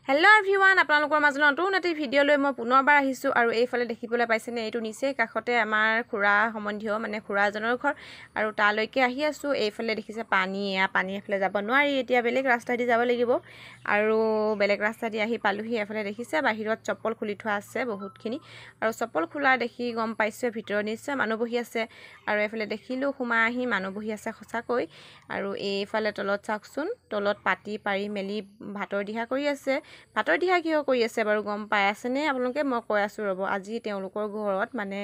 Hello' everyone, আপোনালোকৰ মাজলৈ নতুন এটি ভিডিঅ' লৈ মই পুনৰবাৰ আহিছোঁ। আৰু এইফালে দেখিবলৈ পাইছেনে, এইটো নিচেই কাষতে আমাৰ খুৰা সম্বন্ধীয় মানে খুৰা এজনৰ ঘৰ। আৰু তালৈকে আহি আছোঁ। এইফালে দেখিছে পানী, পানী এফালে যাব নোৱাৰি, এতিয়া বেলেগ ৰাস্তাইদি যাব লাগিব। আৰু বেলেগ ৰাস্তাইদি আহি পালোহি। এফালে দেখিছে বাহিৰত চপ্পল খুলি থোৱা আছে বহুতখিনি, আৰু চপ্পল খোলা দেখি গম পাইছোঁ ভিতৰত নিশ্চয় মানুহ বহি আছে। আৰু এইফালে দেখিলোঁ সোমাই আহি মানুহ বহি আছে সঁচাকৈ। আৰু এইফালে তলত চাওকচোন, তলত পাতি পাৰি মেলি ভাতৰ দিহা কৰি আছে। ভাতৰ দিহা কিয় কৰি আছে বাৰু গম পাই আছেনে আপোনালোকে? মই কৈ আছোঁ ৰ'ব। আজি তেওঁলোকৰ ঘৰত মানে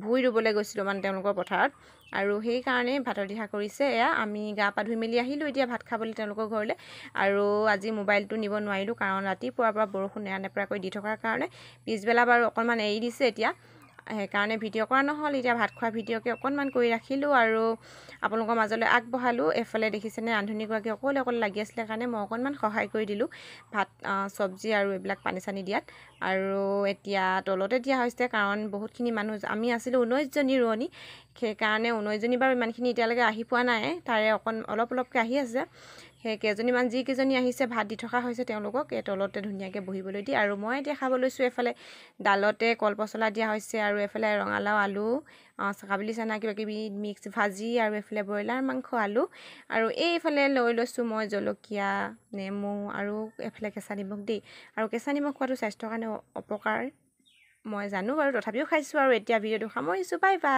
ভুই ৰুবলৈ গৈছিলোঁ, মানে তেওঁলোকৰ পথাৰত, আৰু সেইকাৰণে ভাতৰ দিহা কৰিছে। এয়া আমি গা পা ধুই মেলি আহিলোঁ এতিয়া ভাত খাবলৈ তেওঁলোকৰ ঘৰলৈ। আৰু আজি মোবাইলটো নিব নোৱাৰিলোঁ, কাৰণ ৰাতিপুৱাৰ পৰা বৰষুণ নেৰানেপেৰাকৈ দি থকাৰ কাৰণে। পিছবেলা বাৰু অকণমান এৰি দিছে এতিয়া, সেইকাৰণে ভিডিঅ' কৰা নহ'ল। এতিয়া ভাত খোৱা ভিডিঅ'কে অকণমান কৰি ৰাখিলোঁ আৰু আপোনালোকৰ মাজলৈ আগবঢ়ালোঁ। এফালে দেখিছেনে ৰান্ধনীগৰাকী অকলে লাগি আছিলে কাৰণে মই অকণমান সহায় কৰি দিলোঁ ভাত চব্জি আৰু এইবিলাক পানী চানী দিয়াত। আৰু এতিয়া তলতে দিয়া হৈছে, কাৰণ বহুতখিনি মানুহ, আমি আছিলোঁ 19জনী ৰোৱনী, সেইকাৰণে 19জনী বাৰু ইমানখিনি এতিয়ালৈকে আহি পোৱা নাই, তাৰে অলপকৈ আহি আছে। সেই কেইজনীমান যিকেইজনী আহিছে ভাত দি থকা হৈছে তেওঁলোকক এই তলতে ধুনীয়াকৈ বহিবলৈ দি। আৰু মই এতিয়া খাব লৈছোঁ। এইফালে ডালতে কল পচলা দিয়া হৈছে, আৰু এইফালে ৰঙালাও, আলু, কাবুলি চানা কিবাকিবি মিক্স ভাজি, আৰু এইফালে ব্ৰইলাৰ মাংস, আলু, আৰু এইফালে লৈ লৈছোঁ মই জলকীয়া, নেমু, আৰু এইফালে কেঁচা নিমখ দেই। আৰু কেঁচা নিমখ খোৱাটো স্বাস্থ্যৰ কাৰণে অপকাৰ মই জানো বাৰু, তথাপিও খাইছোঁ। আৰু এতিয়া ভিডিঅ'টো সামৰিছোঁ। Bye bye.